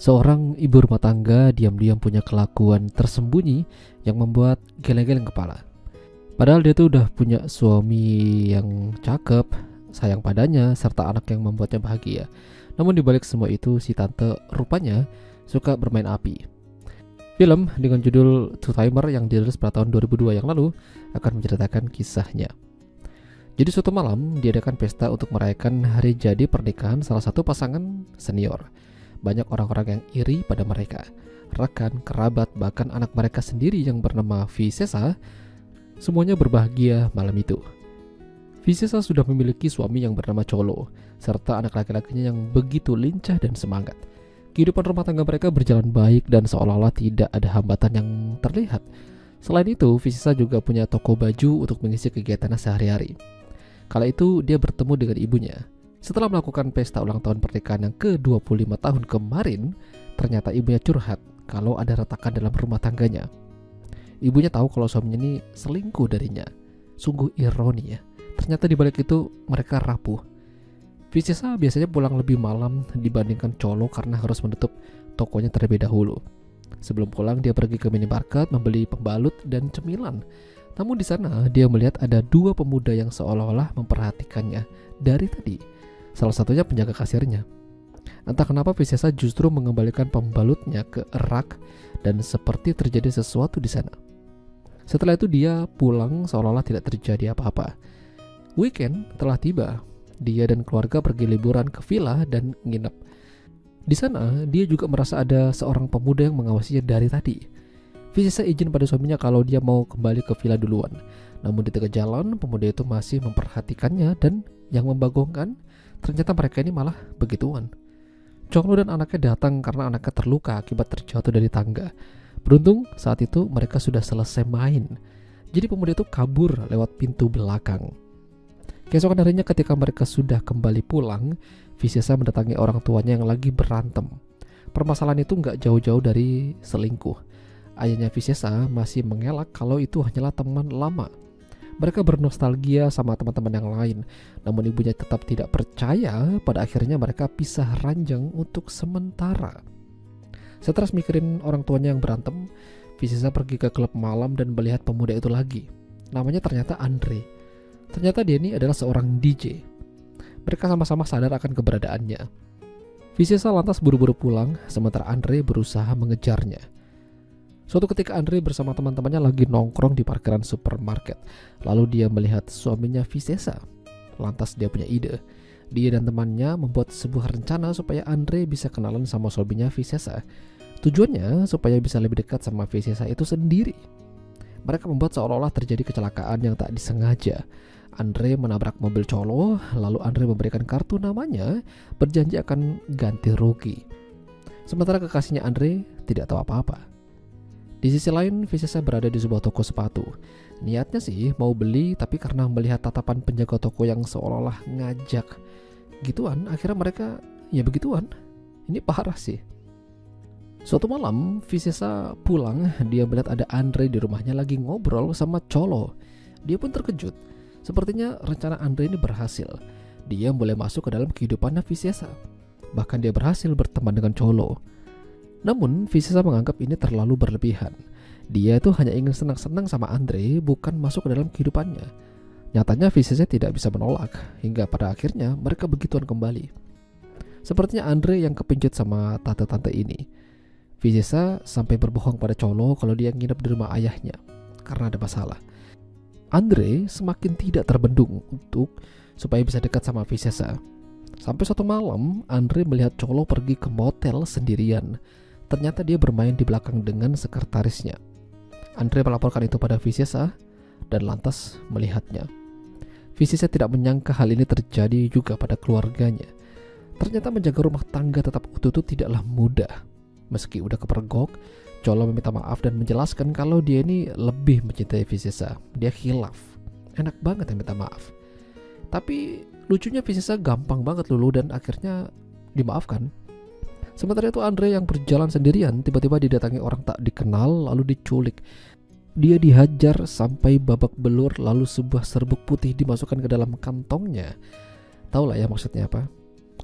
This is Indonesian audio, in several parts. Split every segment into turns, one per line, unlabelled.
Seorang ibu rumah tangga diam-diam punya kelakuan tersembunyi yang membuat geleng-geleng kepala. Padahal dia tuh udah punya suami yang cakep, sayang padanya, serta anak yang membuatnya bahagia. Namun dibalik semua itu, si tante rupanya suka bermain api. Film dengan judul Two Timer yang dirilis pada tahun 2002 yang lalu akan menceritakan kisahnya. Jadi suatu malam diadakan pesta untuk merayakan hari jadi pernikahan salah satu pasangan senior. Banyak orang-orang yang iri pada mereka. Rekan, kerabat, bahkan anak mereka sendiri yang bernama Visesa, semuanya berbahagia malam itu. Visesa sudah memiliki suami yang bernama Cholo, serta anak laki-lakinya yang begitu lincah dan semangat. Kehidupan rumah tangga mereka berjalan baik dan seolah-olah tidak ada hambatan yang terlihat. Selain itu, Visesa juga punya toko baju untuk mengisi kegiatannya sehari-hari. Kala itu dia bertemu dengan ibunya. Setelah melakukan pesta ulang tahun pernikahan yang ke-25 tahun kemarin, ternyata ibunya curhat kalau ada retakan dalam rumah tangganya. Ibunya tahu kalau suaminya ini selingkuh darinya. Sungguh ironi ya. Ternyata di balik itu mereka rapuh. Visesa biasanya pulang lebih malam dibandingkan Cholo karena harus menutup tokonya terlebih dahulu. Sebelum pulang dia pergi ke minimarket membeli pembalut dan cemilan. Namun di sana dia melihat ada dua pemuda yang seolah-olah memperhatikannya dari tadi. Salah satunya penjaga kasirnya. Entah kenapa Visesa justru mengembalikan pembalutnya ke rak dan seperti terjadi sesuatu di sana. Setelah itu dia pulang seolah-olah tidak terjadi apa-apa. Weekend telah tiba. Dia dan keluarga pergi liburan ke villa dan nginep. Di sana dia juga merasa ada seorang pemuda yang mengawasinya dari tadi. Visesa izin pada suaminya kalau dia mau kembali ke villa duluan. Namun di tengah jalan pemuda itu masih memperhatikannya dan yang membagongkan ternyata mereka ini malah begituan. Cholo dan anaknya datang karena anaknya terluka akibat terjatuh dari tangga. Beruntung saat itu mereka sudah selesai main. Jadi pemuda itu kabur lewat pintu belakang. Keesokan harinya ketika mereka sudah kembali pulang, Visesa mendatangi orang tuanya yang lagi berantem. Permasalahan itu gak jauh-jauh dari selingkuh. Ayahnya Visesa masih mengelak kalau itu hanyalah teman lama. Mereka bernostalgia sama teman-teman yang lain. Namun ibunya tetap tidak percaya. Pada akhirnya mereka pisah ranjang untuk sementara. Setelah mikirin orang tuanya yang berantem, Visesa pergi ke klub malam dan melihat pemuda itu lagi. Namanya ternyata Andre. Ternyata dia ini adalah seorang DJ. Mereka sama-sama sadar akan keberadaannya. Visesa lantas buru-buru pulang, sementara Andre berusaha mengejarnya. Suatu ketika Andre bersama teman-temannya lagi nongkrong di parkiran supermarket. Lalu dia melihat suaminya Visesa. Lantas dia punya ide. Dia dan temannya membuat sebuah rencana supaya Andre bisa kenalan sama suaminya Visesa. Tujuannya supaya bisa lebih dekat sama Visesa itu sendiri. Mereka membuat seolah-olah terjadi kecelakaan yang tak disengaja. Andre menabrak mobil Cholo, lalu Andre memberikan kartu namanya, berjanji akan ganti rugi. Sementara kekasihnya Andre tidak tahu apa-apa. Di sisi lain, Visesa berada di sebuah toko sepatu. Niatnya sih mau beli, tapi karena melihat tatapan penjaga toko yang seolah-olah ngajak gituan, akhirnya mereka ya begituan. Ini parah sih. Suatu malam, Visesa pulang, dia melihat ada Andre di rumahnya lagi ngobrol sama Cholo. Dia pun terkejut. Sepertinya rencana Andre ini berhasil. Dia mulai masuk ke dalam kehidupannya Visesa. Bahkan dia berhasil berteman dengan Cholo. Namun Visesa menganggap ini terlalu berlebihan. Dia itu hanya ingin senang-senang sama Andre, bukan masuk ke dalam kehidupannya. Nyatanya Visesa tidak bisa menolak, hingga pada akhirnya mereka begituan kembali. Sepertinya Andre yang kepincut sama tante-tante ini. Visesa sampai berbohong pada Cholo kalau dia nginep di rumah ayahnya karena ada masalah. Andre semakin tidak terbendung supaya bisa dekat sama Visesa. Sampai suatu malam Andre melihat Cholo pergi ke motel sendirian. Ternyata dia bermain di belakang dengan sekretarisnya. Andre melaporkan itu pada Visesa dan lantas melihatnya. Visesa tidak menyangka hal ini terjadi juga pada keluarganya. Ternyata menjaga rumah tangga tetap utuh itu tidaklah mudah. Meski udah kepergok, Cholo meminta maaf dan menjelaskan kalau dia ini lebih mencintai Visesa. Dia khilaf. Enak banget yang minta maaf. Tapi lucunya Visesa gampang banget lulu dan akhirnya dimaafkan. Sementara itu Andre yang berjalan sendirian tiba-tiba didatangi orang tak dikenal lalu diculik. Dia dihajar sampai babak belur lalu sebuah serbuk putih dimasukkan ke dalam kantongnya. Tahu lah ya maksudnya apa?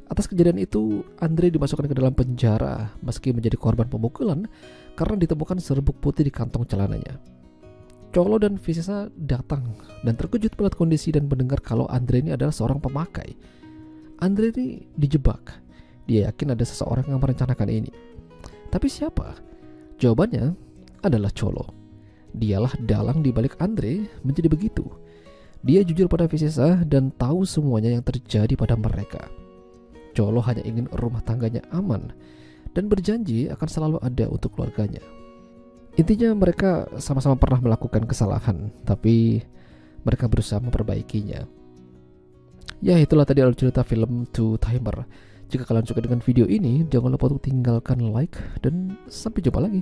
Atas kejadian itu, Andre dimasukkan ke dalam penjara meski menjadi korban pemukulan karena ditemukan serbuk putih di kantong celananya. Cholo dan Visesa datang dan terkejut melihat kondisi dan mendengar kalau Andre ini adalah seorang pemakai. Andre ini dijebak. Dia yakin ada seseorang yang merencanakan ini. Tapi siapa? Jawabannya adalah Cholo. Dialah dalang di balik Andre menjadi begitu. Dia jujur pada Visesa dan tahu semuanya yang terjadi pada mereka. Cholo hanya ingin rumah tangganya aman dan berjanji akan selalu ada untuk keluarganya. Intinya mereka sama-sama pernah melakukan kesalahan, tapi mereka berusaha memperbaikinya. Ya, itulah tadi alur cerita film Two Timer. Jika kalian suka dengan video ini, jangan lupa untuk tinggalkan like dan sampai jumpa lagi.